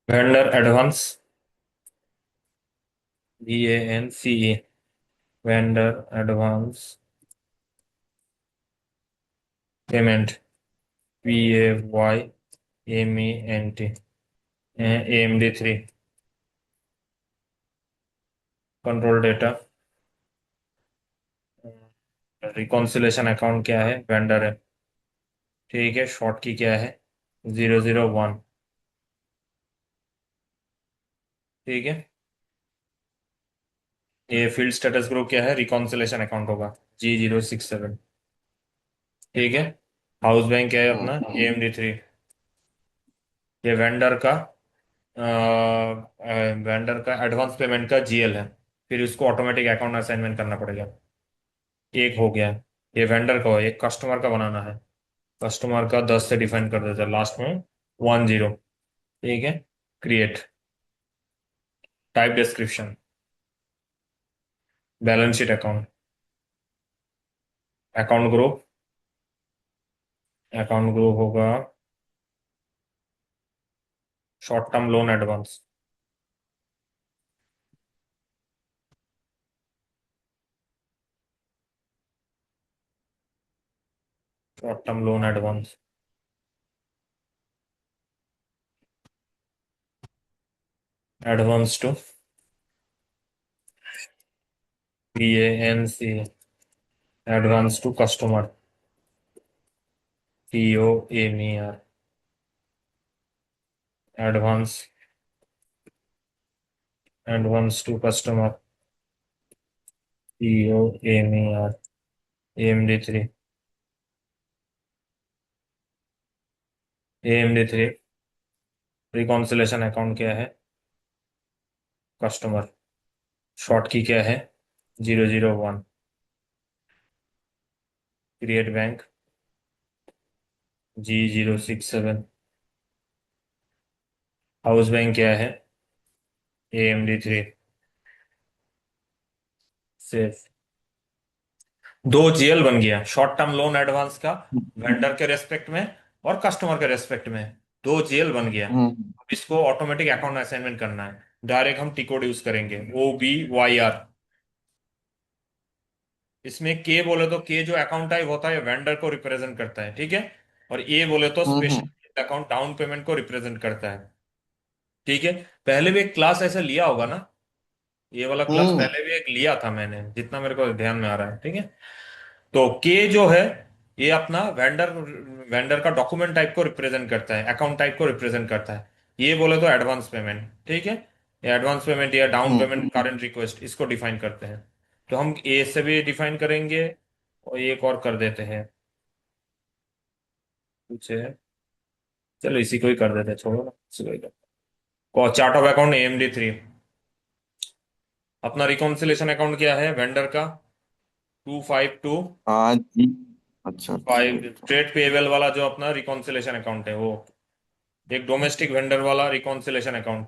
Vendor advance, VANCE, vendor advance payment, PAYMENT, AMD3। Control data, reconciliation account क्या है? Vendor है। ठीक है, शॉर्ट की क्या है? 001। ठीक है, ये फील्ड स्टेटस ग्रुप क्या है? रिकॉन्सिलेशन अकाउंट होगा, G067। ठीक है, हाउस बैंक क्या है अपना? AMD3। ये वेंडर का एडवांस पेमेंट का GL है। फिर उसको ऑटोमेटिक अकाउंट असाइनमेंट करना पड़ेगा। एक हो गया। ये वेंडर का हो, एक कस्टमर का बनाना है। कस्टमर का 10 से डिफाइन कर देते हैं, लास्ट में 10। ठीक है, create, type description, balance sheet account, account group. Account group होगा short term loan advance. Short term loan advance, advance to PANC, advance to customer, TOMER, advance, advance to customer, TOMER, AMD3। AMD3 reconciliation account क्या है? Customer, short की क्या है? 001। Create bank, G067। House bank क्या है? AMD3। Safe, दो GL बन गया शॉर्ट टर्म लोन एडवांस का, वेंडर के रेस्पेक्ट में और कस्टमर के रेस्पेक्ट में। दो GL बन गया। अब इसको ऑटोमेटिक अकाउंट असाइनमेंट करना है। डायरेक्ट हम टी कोड यूज करेंगे, OBYR। इसमें के बोले तो के जो अकाउंट टाइप होता है वेंडर को रिप्रेजेंट करता है, ठीक है। और ए बोले तो स्पेशल अकाउंट डाउन पेमेंट को रिप्रेजेंट करता है। ठीक है, पहले भी एक क्लास ऐसा लिया होगा ना? ये वाला क्लास पहले भी एक लिया था मैंने, जितना मेरे को ध्यान में आ रहा है। ठीक है, तो के जो है ये अपना वेंडर वेंडर का डॉक्यूमेंट टाइप को रिप्रेजेंट करता है, अकाउंट टाइप को रिप्रेजेंट करता है। ये बोले तो एडवांस पेमेंट। ठीक है, ये एडवांस पेमेंट या डाउन पेमेंट, करंट रिक्वेस्ट, इसको डिफाइन करते हैं। तो हम ए से भी डिफाइन करेंगे और एक और कर देते हैं कुछ है। चलो इसी को ही कर देते हैं, छोड़ो ना, इसी को ही कर। Chart of account AMD3। अपना रिकॉन्सिलेशन अकाउंट क्या है वेंडर का? 252। हाँ जी। अच्छा अच्छा। 5 ट्रेड पेएबल वाला जो अपना रिकॉन्सिलेशन अकाउंट है वो। एक डोमेस्टिक वेंडर वाला रिकॉन्सिलेशन अकाउंट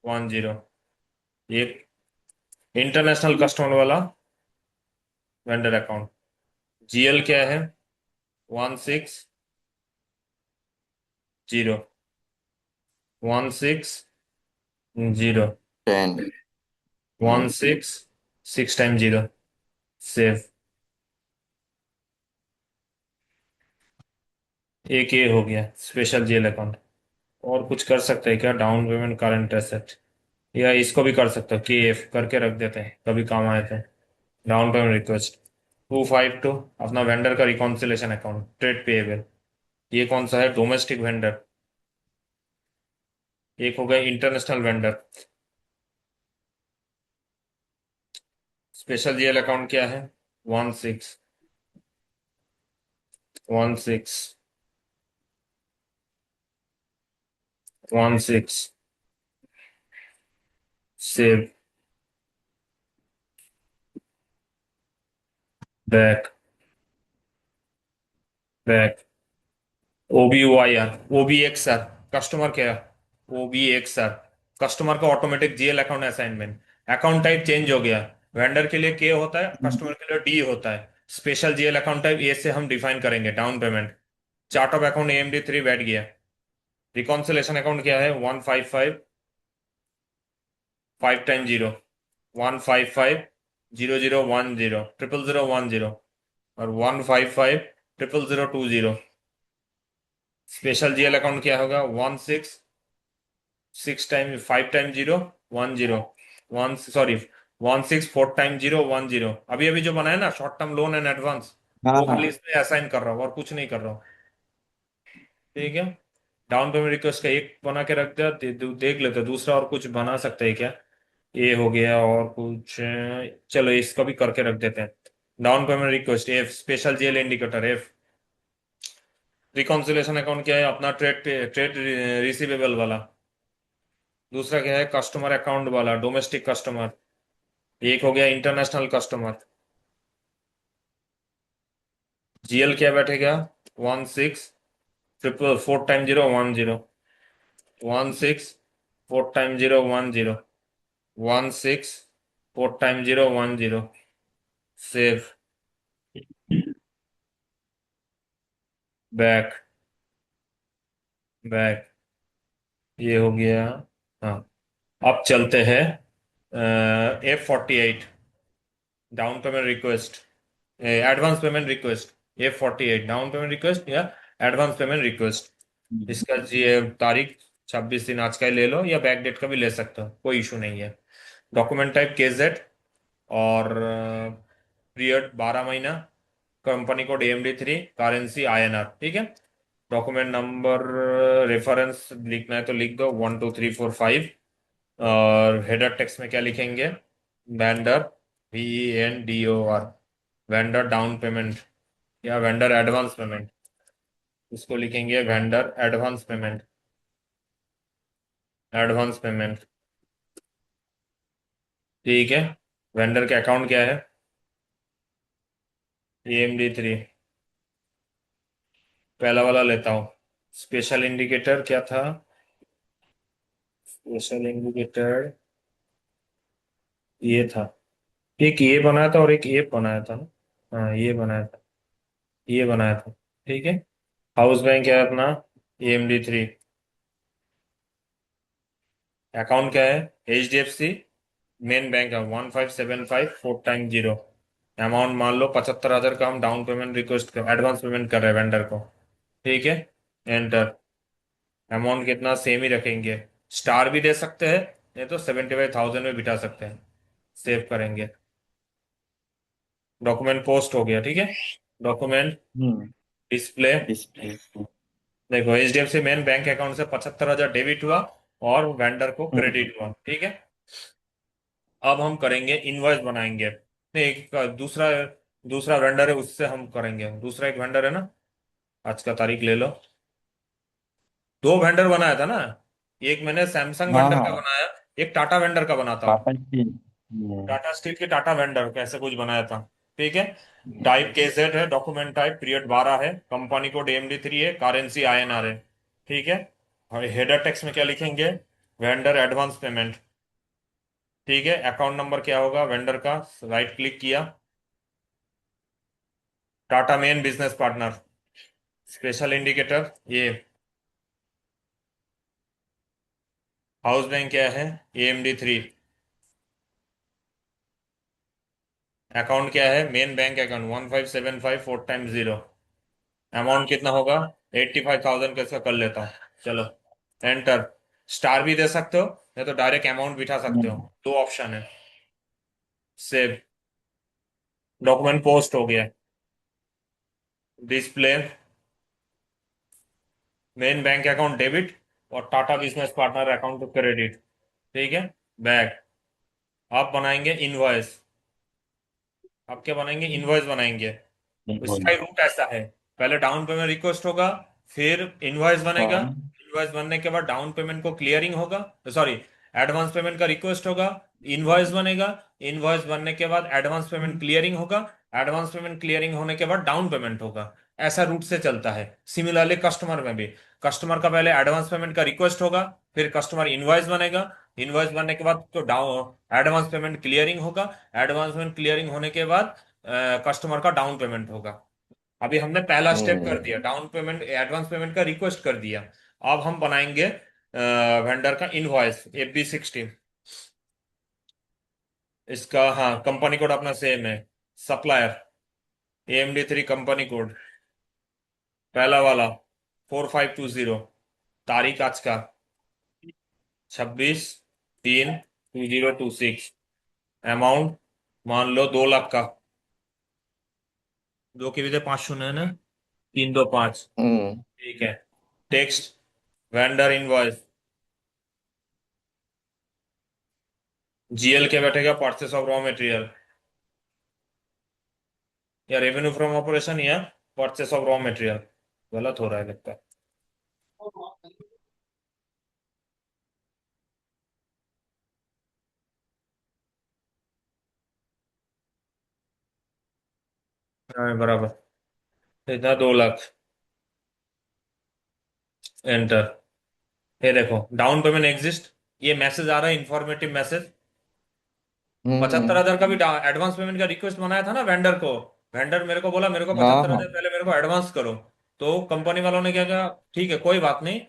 10। एक इंटरनेशनल कस्टमर वाला वेंडर अकाउंट, GL क्या है? 160, 160, 10। 166 टाइम 0। सेव। एक ये हो गया स्पेशल GL अकाउंट। और कुछ कर सकते हैं क्या? डाउन पेमेंट करंट एसेट, या इसको भी कर सकते हो, KF करके रख देते हैं, कभी काम आए थे। Down payment request 252। अपना वेंडर का रिकॉन्सिलेशन अकाउंट ट्रेड पेएबल। ये कौन सा है? Domestic vendor. एक हो गया international vendor. Special GL account क्या है? 16, 16, 16। Save, back, back, OBYR, OBXR। Customer क्या? OBXR, कस्टमर का automatic GL account assignment. Account type change हो गया। वेंडर के लिए के होता है, कस्टमर के लिए डी होता है। Special GL account type A से हम डिफाइन करेंगे down payment. Chart of account AMD3 बैठ गया। रिकॉन्सिलेशन अकाउंट क्या है? 155 5 टाइम 0, 155 0010 00010 और 155 00020। स्पेशल जीएल अकाउंट क्या होगा? 16 अभी अभी जो बनाया ना short term loan and advance, हाँ वो हाँ। खाली इसमें असाइन कर रहा हूँ और कुछ नहीं कर रहा हूँ। ठीक है। डाउन पेमेंट रिक्वेस्ट का एक बना के रख दिया, देख लेते दूसरा और कुछ बना सकते हैं क्या? ये हो गया और कुछ, चलो इसका भी करके रख देते हैं। Down payment request F, special GL indicator F. Reconciliation account क्या है अपना? ट्रेड ट्रेड रिसीवेबल वाला। दूसरा क्या है? कस्टमर अकाउंट वाला, डोमेस्टिक कस्टमर। एक हो गया इंटरनेशनल कस्टमर। जीएल क्या बैठेगा? 16 4 time 0 10, 16 4 time 0 10, 16 4 time 0 10। Save, back, back, ये हो गया। हाँ, अब चलते हैं F48, down payment request, advance payment request. F48 down payment request या एडवांस पेमेंट रिक्वेस्ट। इसका ये तारीख 26 दिन आज का ही ले लो या बैक डेट का भी ले सकते हो, कोई इशू नहीं है। डॉक्यूमेंट टाइप KZ और पीरियड 12 महीना। Company code AMD3, currency INR। ठीक है। डॉक्यूमेंट नंबर, रेफरेंस लिखना है तो लिख दो 1 2 3 4 5। और हेडर टेक्स्ट में क्या लिखेंगे? Vendor, VENDOR, vendor down payment या वेंडर एडवांस पेमेंट। इसको लिखेंगे vendor advance payment, advance payment. ठीक है। वेंडर का अकाउंट क्या है? AMD3। पहला वाला लेता हूँ। स्पेशल इंडिकेटर क्या था? स्पेशल इंडिकेटर ये था। एक ये बनाया था और एक ये बनाया था ना। हाँ, ये बनाया था, ये बनाया था। ठीक है। हाउस बैंक क्या है अपना? AMD3। अकाउंट क्या है? HDFC मेन बैंक है 15754 टाइम 0। अमाउंट मान लो 75,000 का हम डाउन पेमेंट रिक्वेस्ट कर, एडवांस पेमेंट कर रहे हैं वेंडर को। ठीक है। एंटर। अमाउंट कितना? सेम ही रखेंगे। स्टार भी दे सकते हैं, नहीं तो 75,000 में बिठा सकते हैं। सेव करेंगे। डॉक्यूमेंट पोस्ट हो गया। ठीक है। डॉक्यूमेंट हम्म। डिस्प्ले। डिस्प्ले। देखो HDFC मेन बैंक अकाउंट से 75,000 डेबिट हुआ और वेंडर को हम्म। क्रेडिट हुआ। ठीक है। अब हम करेंगे इनवॉइस बनाएंगे, नहीं एक दूसरा, दूसरा वेंडर है उससे हम करेंगे। दूसरा एक वेंडर है ना, आज का तारीख ले लो। दो वेंडर बनाया था ना, एक मैंने सैमसंग हाँ वेंडर का हाँ। बनाया, एक टाटा वेंडर का बनाता हूँ। टाटा की। टाटा स्टील के टाटा वेंडर कैसे कुछ बनाया था। ठीक है। टाइप KZ है, डॉक्यूमेंट टाइप पीरियड 12 है, कंपनी कोड AMD3 है, करेंसी INR है। ठीक है। और हेडर टेक्स्ट में क्या लिखेंगे? Vendor advance payment. ठीक है। अकाउंट नंबर क्या होगा वेंडर का? राइट क्लिक किया, Tata main business partner. Special indicator ये। हाउस बैंक क्या है? AMD3। अकाउंट क्या है? Main bank account 15754 time 0। Amount कितना होगा? 85,000 कैसे कर लेता हूँ। चलो, एंटर। स्टार भी दे सकते हो, नहीं तो डायरेक्ट अमाउंट बिठा सकते हो, दो ऑप्शन है। सेव। डॉक्यूमेंट पोस्ट हो गया। Display, main bank account debit और Tata business partner account credit. ठीक है। बैक। आप बनाएंगे इनवॉइस। आप क्या बनाएंगे? इनवॉइस बनाएंगे। बिल्कुल। इसका ही रूट ऐसा है, पहले डाउन पेमेंट रिक्वेस्ट होगा, फिर इनवॉइस बनेगा। हाँ। इनवॉइस बनने के बाद डाउन पेमेंट को क्लियरिंग होगा, सॉरी, एडवांस पेमेंट का रिक्वेस्ट होगा, इनवॉइस बनेगा। इनवॉइस बनने के बाद एडवांस पेमेंट क्लियरिंग होगा, एडवांस पेमेंट क्लियरिंग होने के बाद डाउन पेमेंट होगा। ऐसा रूट से चलता है। सिमिलरली कस्टमर में भी, कस्टमर का पहले एडवांस पेमेंट का रिक्वेस्ट होगा, फिर कस्टमर इनवॉइस बनेगा। इनवॉइस बनने के बाद तो डाउन एडवांस पेमेंट क्लियरिंग होगा, एडवांस पेमेंट क्लियरिंग होने के बाद कस्टमर का डाउन पेमेंट होगा। अभी हमने पहला स्टेप कर हम्म। दिया, डाउन पेमेंट एडवांस पेमेंट का रिक्वेस्ट कर दिया। अब हम बनाएंगे वेंडर का इनवॉइस AB16। इसका हाँ कंपनी कोड अपना सेम है। सप्लायर AMD3 कंपनी कोड पहला वाला 4520। तारीख आज का 26/3/2026। अमाउंट मान लो 2 लाख का। दो के भी थे 5 शून्य है ना। 325। हम्म ठीक है। टेक्स्ट वेंडर इनवॉइस GL के बैठेगा परचेस ऑफ रॉ मटेरियल या रेवेन्यू फ्रॉम ऑपरेशन या परचेस ऑफ रॉ मटेरियल। गलत हो रहा है लगता है। हाँ बराबर। इतना 2 लाख। एंटर। ये देखो डाउन पेमेंट एग्जिस्ट। ये मैसेज आ रहा है इंफॉर्मेटिव मैसेज। पचहत्तर हम्म। हजार का भी एडवांस पेमेंट का रिक्वेस्ट बनाया था ना वेंडर को। वेंडर मेरे को बोला मेरे को हाँ 75,000 हाँ। पहले मेरे को एडवांस करो। तो कंपनी वालों ने क्या कहा, ठीक है कोई बात नहीं,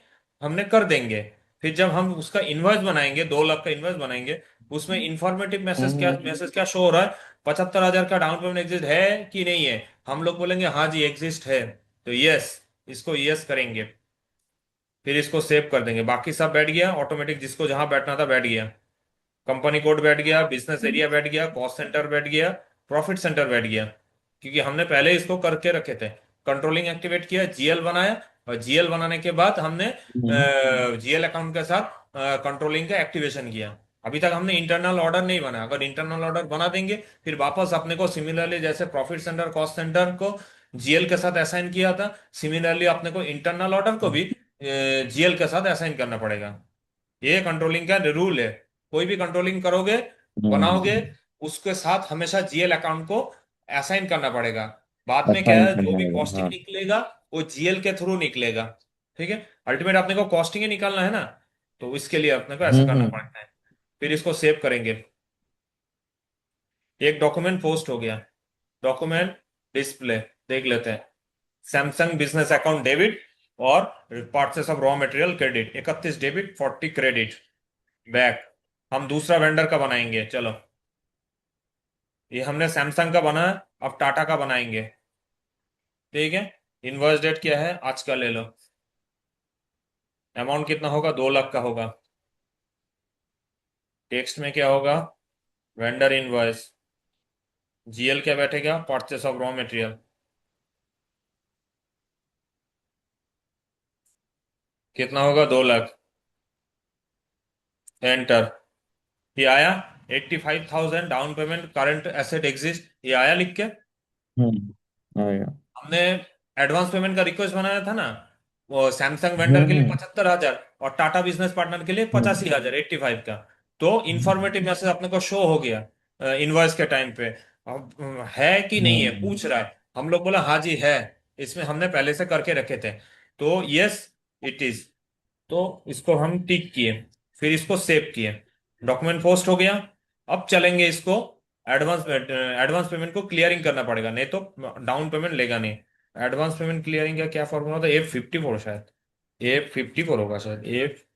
हमने कर देंगे। फिर जब हम उसका इनवॉइस बनाएंगे, 2 लाख का इनवॉइस बनाएंगे, उसमें इंफॉर्मेटिव हम्म। मैसेज क्या शो हो रहा है, 75,000 का डाउन पेमेंट एग्जिस्ट है कि नहीं है। हम लोग बोलेंगे हाँ जी एग्जिस्ट है, तो यस, इसको यस करेंगे। फिर इसको सेव कर देंगे, बाकी सब बैठ गया ऑटोमेटिक, जिसको जहां बैठना था बैठ गया। कंपनी कोड बैठ गया, बिजनेस एरिया बैठ गया, कॉस्ट सेंटर बैठ गया, प्रॉफिट सेंटर बैठ गया, क्योंकि हमने पहले इसको करके रखे थे। कंट्रोलिंग एक्टिवेट किया, GL बनाया, और GL बनाने के बाद हमने हम्म GL अकाउंट के साथ कंट्रोलिंग का एक्टिवेशन किया। अभी तक हमने इंटरनल ऑर्डर नहीं बनाया, अगर इंटरनल ऑर्डर बना देंगे फिर वापस अपने को सिमिलरली जैसे प्रॉफिट सेंटर कॉस्ट सेंटर को GL के साथ असाइन किया था, सिमिलरली अपने को इंटरनल ऑर्डर को भी GL के साथ असाइन करना पड़ेगा। ये कंट्रोलिंग का रूल है। कोई भी कंट्रोलिंग करोगे, बनाओगे, हम्म। उसके साथ हमेशा GL अकाउंट को असाइन करना पड़ेगा। बाद में क्या असाइन है, जो करना भी पड़ेगा, कॉस्टिंग हाँ। निकलेगा वो GL के थ्रू निकलेगा। ठीक है। अल्टीमेट अपने को कॉस्टिंग ही निकालना है ना, तो इसके लिए अपने को ऐसा करना हम्म। पड़ता है। फिर इसको सेव करेंगे। एक डॉक्यूमेंट पोस्ट हो गया। डॉक्यूमेंट डिस्प्ले देख लेते हैं। सैमसंग बिजनेस अकाउंट डेबिट और purchase of raw material credit, 31 debit 40 credit. Back. हम दूसरा वेंडर का बनाएंगे, चलो। ये हमने सैमसंग का बना, अब टाटा का बनाएंगे। ठीक है। इनवॉइस डेट क्या है, आज का ले लो। अमाउंट कितना होगा, 2 लाख का होगा। टेक्स्ट में क्या होगा, वेंडर इनवॉइस। GL क्या बैठेगा, परचेस ऑफ रॉ मटेरियल। कितना होगा, 2 लाख। एंटर। ये आया। 85,000 down payment current asset exist, ये आया लिख के। आएगा। हमने एडवांस पेमेंट का रिक्वेस्ट बनाया था ना, वो सैमसंग वेंडर के लिए हम्म 75,000 और टाटा बिजनेस पार्टनर के लिए हम्म 85,000, 85 का। तो इंफॉर्मेटिव मैसेज अपने को शो हो गया इनवॉइस के टाइम पे। अब है कि नहीं है हम्म पूछ रहा है, हम लोग बोला हाँ जी है, इसमें हमने पहले से करके रखे थे, तो यस इट इज। तो इसको हम टिक किए, फिर इसको सेव किए। डॉक्यूमेंट पोस्ट हो गया। अब चलेंगे इसको, एडवांस पेमेंट को क्लियरिंग करना पड़ेगा, नहीं तो डाउन पेमेंट लेगा नहीं। एडवांस पेमेंट क्लियरिंग का क्या फॉर्मूला था, F54 शायद। F54 होगा शायद,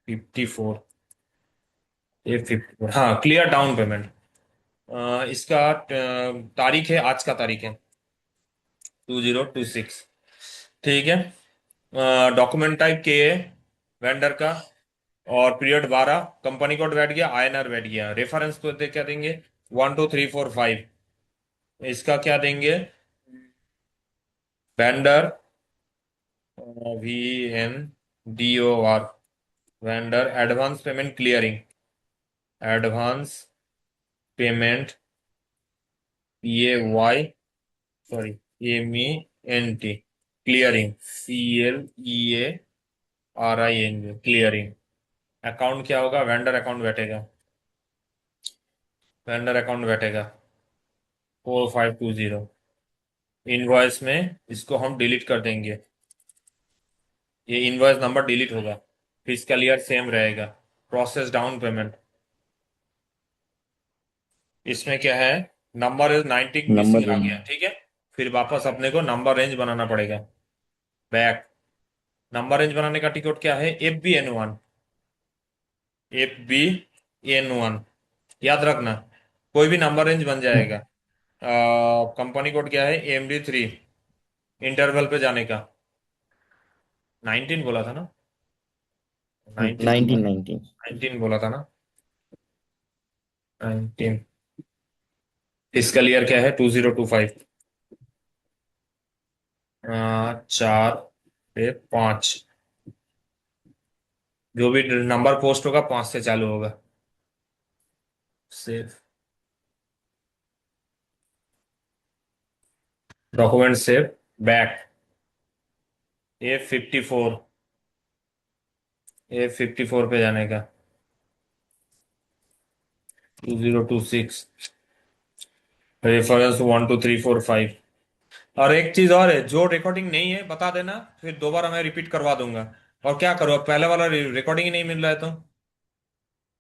F54। F54 हाँ, क्लियर डाउन पेमेंट। इसका तारीख है, आज का तारीख है 2026। ठीक है। डॉक्यूमेंट टाइप के है वेंडर का, और पीरियड 12, कंपनी कोड बैठ गया, INR बैठ गया। रेफरेंस को क्या देंगे, 1 2 3 4 5। इसका क्या देंगे, vendor VNDOR, vendor advance payment clearing. Advance payment PAY, sorry MENT, clearing CLEARING, clearing. Account क्या होगा, वेंडर अकाउंट बैठेगा। वेंडर अकाउंट बैठेगा 4520। इनवॉइस में इसको हम डिलीट कर देंगे, ये इनवॉइस नंबर डिलीट होगा। फिजिकल ईयर सेम रहेगा। प्रोसेस डाउन पेमेंट, इसमें क्या है, नंबर इज 19 नंबर मिसिंग आ रेंज। गया, ठीक है। फिर वापस अपने को नंबर रेंज बनाना पड़ेगा। बैक। नंबर रेंज बनाने का टिकट क्या है? FBN1। FBN1, याद रखना। कोई भी नंबर रेंज बन जाएगा। कंपनी कोड क्या है? AMD3। इंटरवल पे जाने का 19 बोला था ना? 19 नंबर, 1919। 19 बोला था ना? 19। इसका ईयर क्या है? 2025। 4 पे 5, जो भी नंबर पोस्ट होगा 5 से चालू होगा। Save document, save back. A54, A54 पे जाने का 2026। रेफरेंस 12345। और एक चीज और है, जो रिकॉर्डिंग नहीं है बता देना, फिर दोबारा मैं रिपीट करवा दूंगा। और क्या करो, अब पहले वाला रिकॉर्डिंग ही नहीं मिल रहा है तो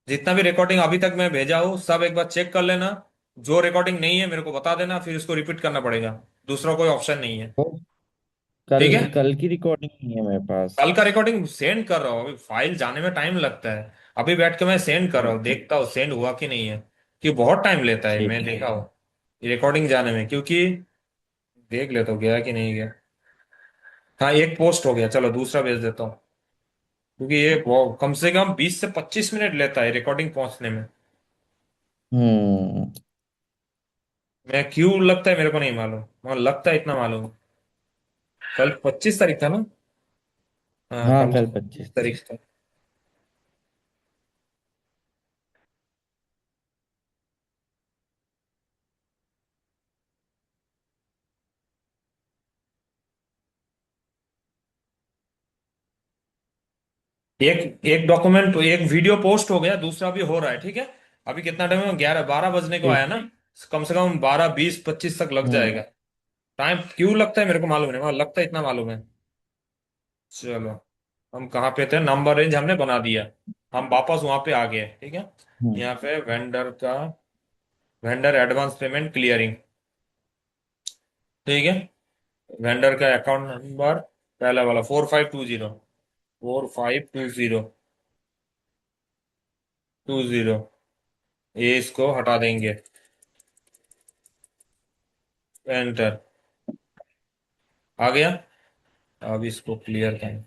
जितना भी रिकॉर्डिंग अभी तक मैं भेजा हूँ सब एक बार चेक कर लेना। जो रिकॉर्डिंग नहीं है मेरे को बता देना, फिर इसको रिपीट करना पड़ेगा। दूसरा कोई ऑप्शन नहीं है। वो कल ठीक है। कल की रिकॉर्डिंग नहीं है मेरे पास। कल का रिकॉर्डिंग सेंड कर रहा हूँ, अभी फाइल जाने में टाइम लगता है। अभी बैठ के मैं सेंड कर रहा हूँ, ओके। देखता हूँ सेंड हुआ कि नहीं है। कि बहुत टाइम लेता है, ठीक मैं है। देखा हूँ रिकॉर्डिंग जाने में, क्योंकि देख लेता हूँ गया कि नहीं गया। हाँ, एक पोस्ट हो गया, चलो दूसरा भेज देता हूँ। क्योंकि ये वो कम से कम 20 से 25 मिनट लेता है रिकॉर्डिंग पहुंचने में। हम्म। मैं क्यों लगता है मेरे को नहीं मालूम, मगर लगता है इतना मालूम। कल 25 तारीख था ना? हाँ, हाँ, कल कल 25 25 तारीख था। एक एक डॉक्यूमेंट, एक वीडियो पोस्ट हो गया, दूसरा भी हो रहा है, ठीक है। अभी कितना टाइम है? 11 12 बजने को ठीक। आया ना। कम से कम 12 20 25 तक लग हम्म। जाएगा। टाइम क्यों लगता है मेरे को मालूम नहीं, मगर लगता है इतना मालूम है। चलो, हम कहाँ पे थे? नंबर रेंज हमने बना दिया। हम वापस वहां पे आ गए, ठीक है। हम्म। यहाँ पे वेंडर एडवांस पेमेंट क्लियरिंग, ठीक है। वेंडर का अकाउंट नंबर पहला वाला 4520, 4520 ये इसको हटा देंगे। एंटर। आ गया। अब इसको क्लियर करें।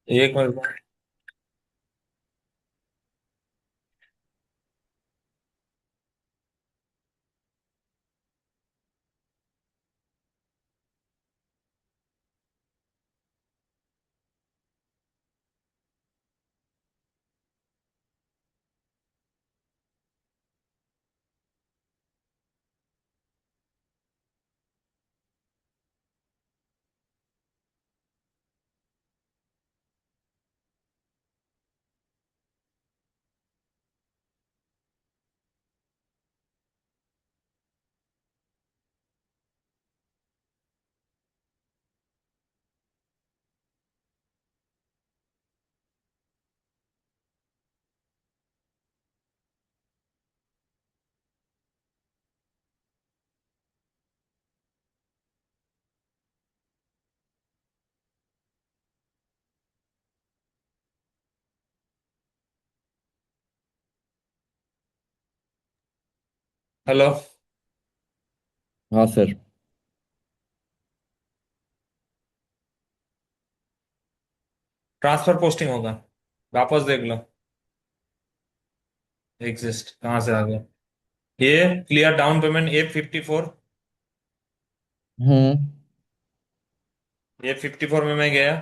एक मिनट। हेलो। हाँ सर। ट्रांसफर पोस्टिंग होगा, वापस देख लो। एग्जिस्ट कहाँ से आ गया? ये क्लियर डाउन पेमेंट A54। हम्म। A54 में मैं गया।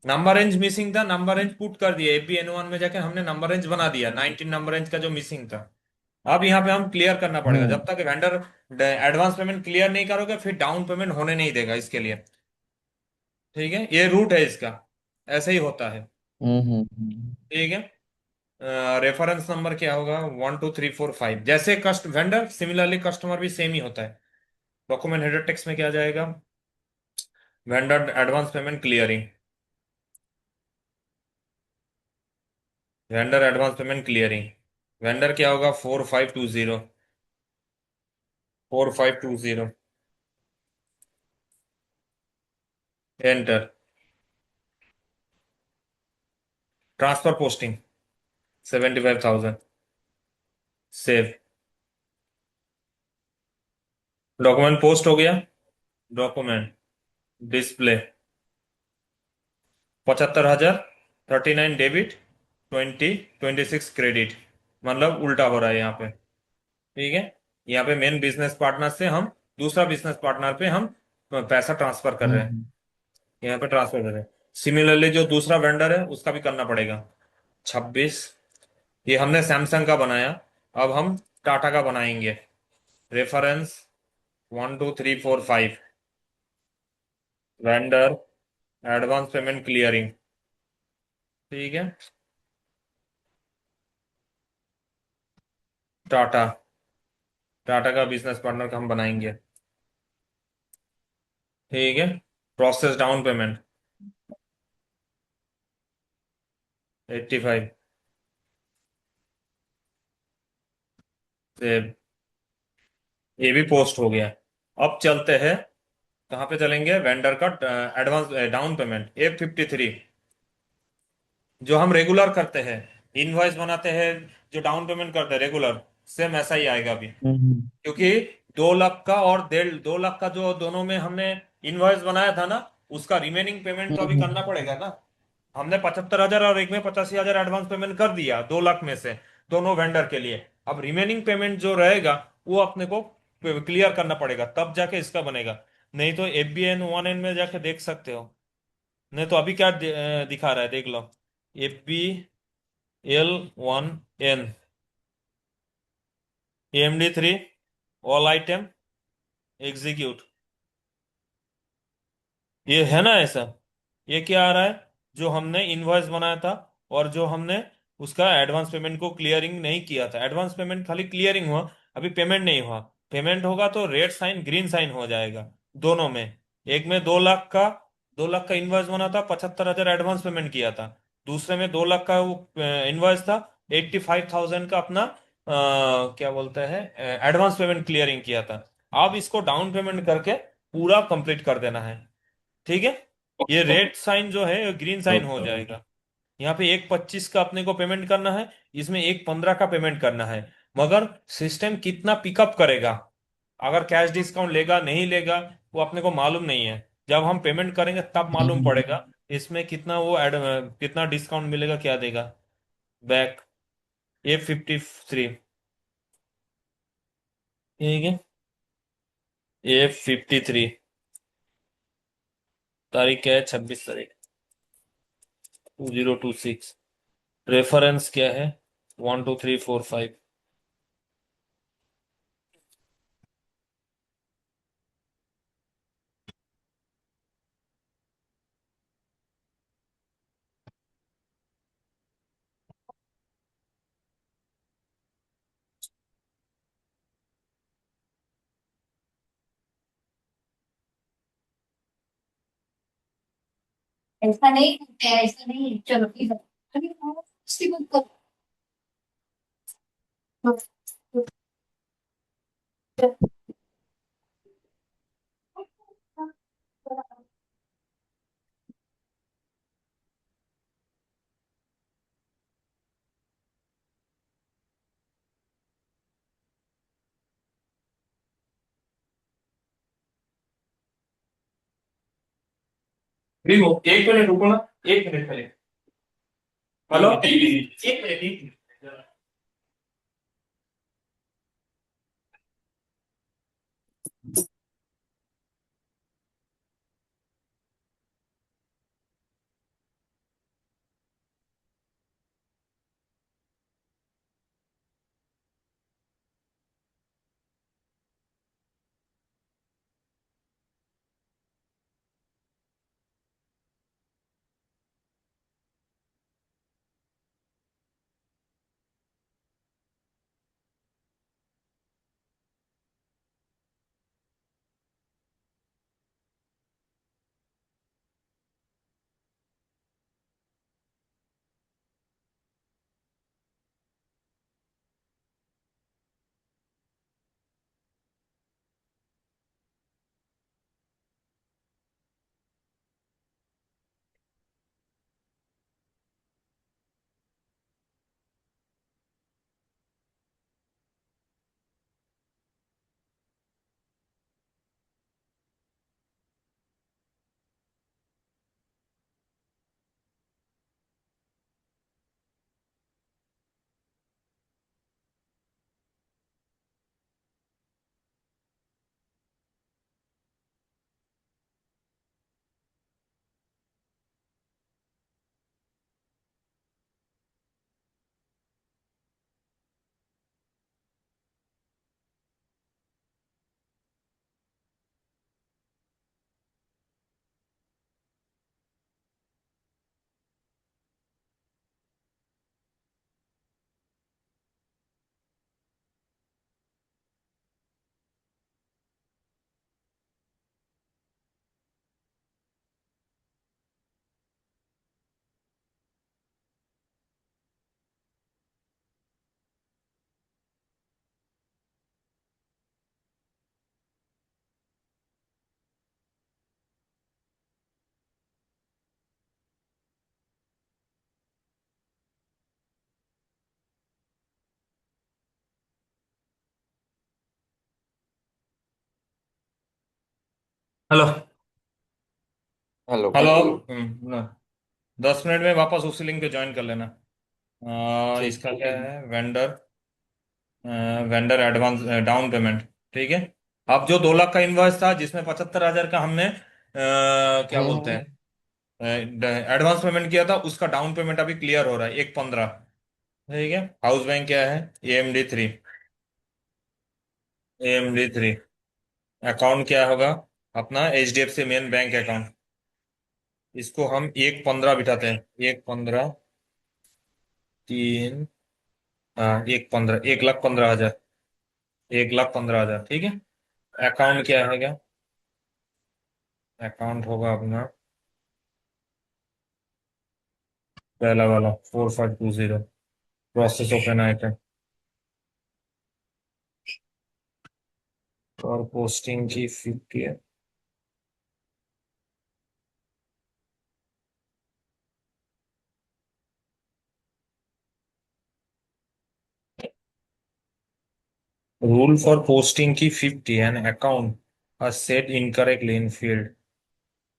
नंबर रेंज मिसिंग था, नंबर रेंज पुट कर दिया। APN1 में जाके हमने नंबर रेंज बना दिया, 19 नंबर रेंज का जो मिसिंग था। अब यहाँ पे हम क्लियर करना पड़ेगा, हम्म। जब तक वेंडर एडवांस पेमेंट क्लियर नहीं करोगे फिर डाउन पेमेंट होने नहीं देगा इसके लिए। ठीक है, ये रूट है इसका, ऐसे ही होता है। ठीक है। रेफरेंस नंबर क्या होगा? 12345। जैसे कस्ट वेंडर, सिमिलरली कस्टमर भी सेम ही होता है। डॉक्यूमेंट हेडर टेक्स्ट में क्या जाएगा? Vendor advance payment clearing. Vendor advance payment clearing. Vendor क्या होगा? 4520। 4520। Enter. Transfer posting 75,000। Save. Document post हो गया। Document display 75,000। 39 debit, 26 credit. मतलब उल्टा हो रहा है यहाँ पे। ठीक है। यहाँ पे मेन बिजनेस पार्टनर से हम दूसरा बिजनेस पार्टनर पे हम पैसा ट्रांसफर कर रहे हैं। हम्म यहाँ पे ट्रांसफर कर रहे हैं। सिमिलरली जो दूसरा वेंडर है उसका भी करना पड़ेगा। 26। ये हमने सैमसंग का बनाया। अब हम टाटा का बनाएंगे। Reference 1234 5। Vendor advance payment clearing. ठीक है। टाटा। टाटा का बिजनेस पार्टनर का हम बनाएंगे। ठीक है। Process down payment 85। सेव। ये भी पोस्ट हो गया। अब चलते हैं। कहाँ पे चलेंगे? वेंडर का एडवांस डाउन पेमेंट F53। जो हम रेगुलर करते हैं, इनवॉइस बनाते हैं, जो डाउन पेमेंट करते हैं रेगुलर, सेम ऐसा ही आएगा अभी। हम्म क्योंकि 2 लाख का और 2.5 लाख का जो दोनों में हमने इनवॉइस बनाया था ना, उसका रिमेनिंग पेमेंट तो अभी हम्म करना पड़ेगा ना। हमने 75,000 और एक में 85,000 एडवांस पेमेंट कर दिया 2 लाख में से, दोनों वेंडर के लिए। अब रिमेनिंग पेमेंट जो रहेगा वो अपने को क्लियर करना पड़ेगा, तब जाके इसका बनेगा। नहीं तो FBN 1N में जाके देख सकते हो। नहीं तो अभी क्या दिखा रहा है देख लो। FBL 1N AMD 3 all item execute. ये है ना ऐसा। ये क्या आ रहा है? जो हमने इनवॉइस बनाया था और जो हमने उसका एडवांस पेमेंट को क्लियरिंग नहीं किया था, एडवांस पेमेंट खाली क्लियरिंग हुआ, अभी पेमेंट नहीं हुआ। पेमेंट होगा तो रेड साइन ग्रीन साइन हो जाएगा दोनों में। एक में 2 लाख का इनवॉइस बना था, 75,000 एडवांस पेमेंट किया था। दूसरे में 2 लाख का वो इनवॉइस था, 85,000 का अपना क्या बोलते हैं एडवांस पेमेंट क्लियरिंग किया था। अब इसको डाउन पेमेंट करके पूरा कंप्लीट कर देना है। ठीक है। ये रेड साइन जो है ग्रीन साइन हो ओके ओके जाएगा। यहाँ पे 1/25 का अपने को पेमेंट करना है, इसमें 1/15 का पेमेंट करना है। मगर सिस्टम कितना पिकअप करेगा, अगर कैश डिस्काउंट लेगा नहीं लेगा, वो अपने को मालूम नहीं है। जब हम पेमेंट करेंगे तब मालूम हम्म पड़ेगा इसमें कितना वो कितना डिस्काउंट मिलेगा, क्या देगा बैक। F53। ठीक है। F53 तारीख क्या है? 26 तारीख 2026। रेफरेंस क्या है? 12345। ऐसा नहीं करते हैं, ऐसा नहीं, चलो ठीक है। अभी आप उसकी बात करो। विवो, 1 मिनट रुको ना। 1 मिनट पहले। Hello, 1 minute 1 minute. Hello. Hello. Hello. 10 minute में वापस उसी लिंक पे ज्वाइन कर लेना। ठीक। इसका क्या है, vendor, vendor advance down payment. ठीक है। अब जो 2 लाख का इनवॉइस था जिसमें 75,000 का हमने क्या बोलते हम्म। हैं एडवांस पेमेंट किया था, उसका डाउन पेमेंट अभी क्लियर हो रहा है 1/15। ठीक है। हाउस बैंक क्या है, AMD 3। AMD 3 अकाउंट क्या होगा, अपना HDFC मेन बैंक अकाउंट। इसको हम 1/15 बिठाते हैं, 1/15, 3, हाँ 1/15, 1,15,000, 1,15,000। ठीक है। अकाउंट क्या है क्या, अकाउंट होगा अपना पहला वाला 4520, प्रोसेस ओपन आइटम और पोस्टिंग की 50 है। रूल फॉर पोस्टिंग की 50 and account are set incorrectly in field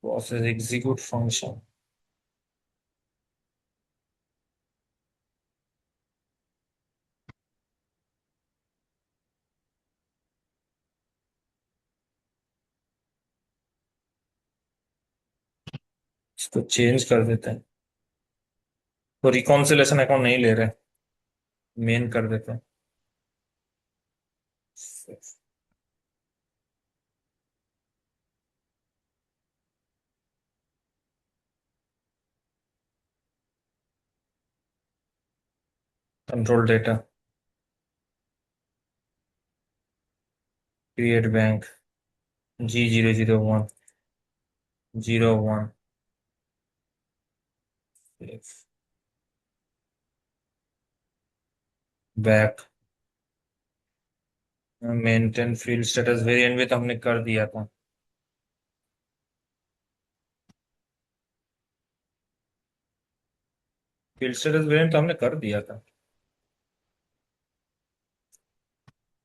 process execute function। इसको चेंज कर देते हैं, तो रिकॉन्सिलेशन अकाउंट नहीं ले रहे, मेन कर देते हैं। Control data, create bank, G001001, back, maintain field status variant भी तो हमने कर दिया था। फील्ड स्टेटस वेरिएंट तो हमने कर दिया था।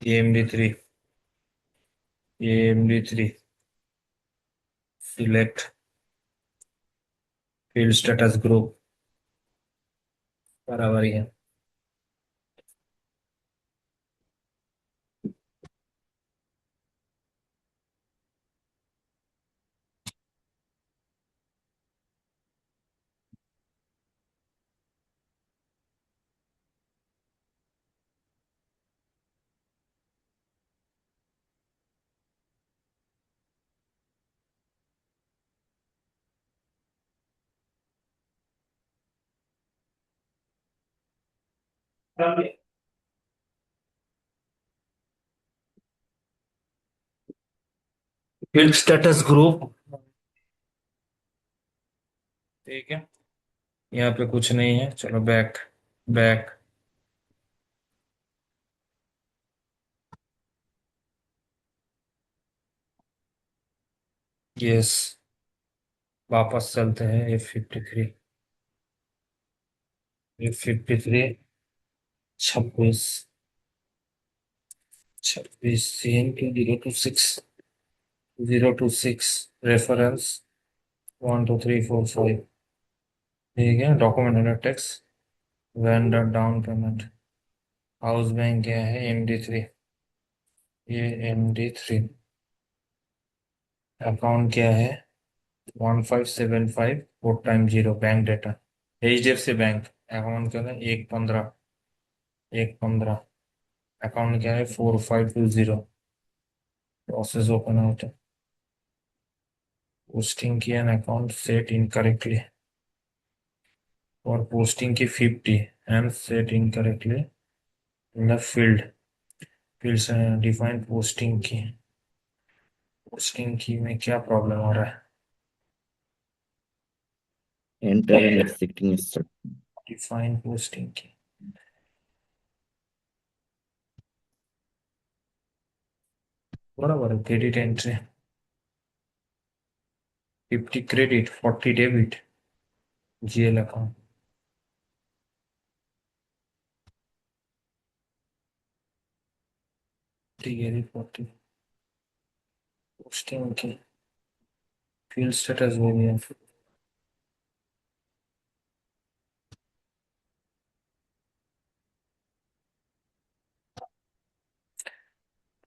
AMD 3, AMD 3 select field status group, बराबर ही है। फील्ड स्टेटस ग्रुप, ठीक है। यहाँ पे कुछ नहीं है, चलो बैक, बैक, यस। वापस चलते हैं F53, F53, 26, 26 026 रेफरेंस 12345। ठीक है। Document text, vendor down payment, house bank क्या है, MD 3, ये MD 3, अकाउंट क्या है 1575 bank data, HDFC bank, account क्या है 1/15, 1/15, अकाउंट क्या है 4520, प्रोसेस ओपन आउट, पोस्टिंग की एन अकाउंट सेट इनकरेक्टली और पोस्टिंग की 50 and set incorrectly in the field से डिफाइन पोस्टिंग की, पोस्टिंग की में क्या प्रॉब्लम हो रहा है, enter and exiting instruction. Define posting की, बराबर है। Credit entry 50 credit 40 debit, GL account, ठीक है 40 पोस्टिंग की field status variant.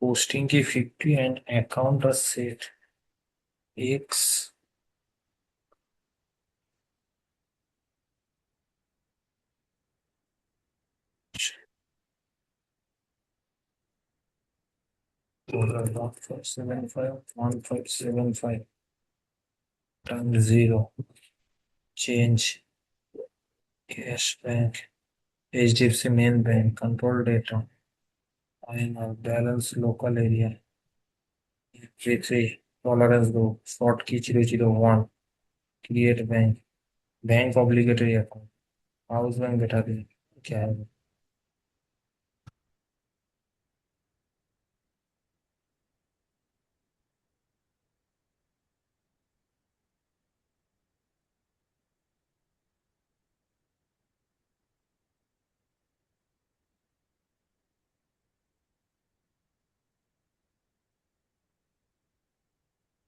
पोस्टिंग की 50 and account set x $1.575 times 0 change cash bank HDFC main bank control data INR balance local area J3 tolerance group short key 001 create bank obligatory account house bank बैठा दे क्या है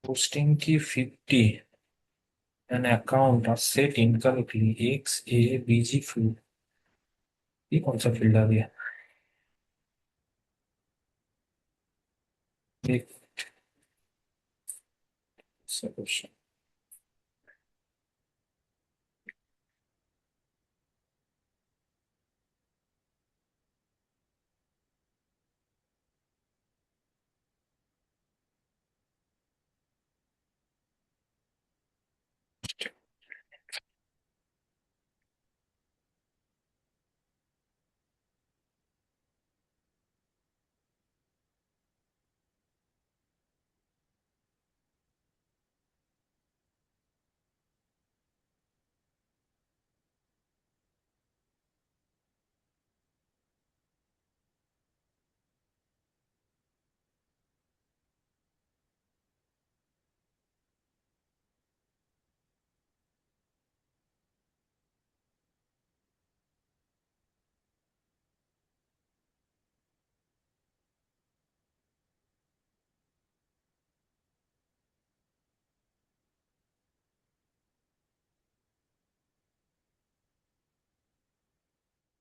posting की 50 an account or set incorrectly X A B G field ये कौन सा field आ गया एक question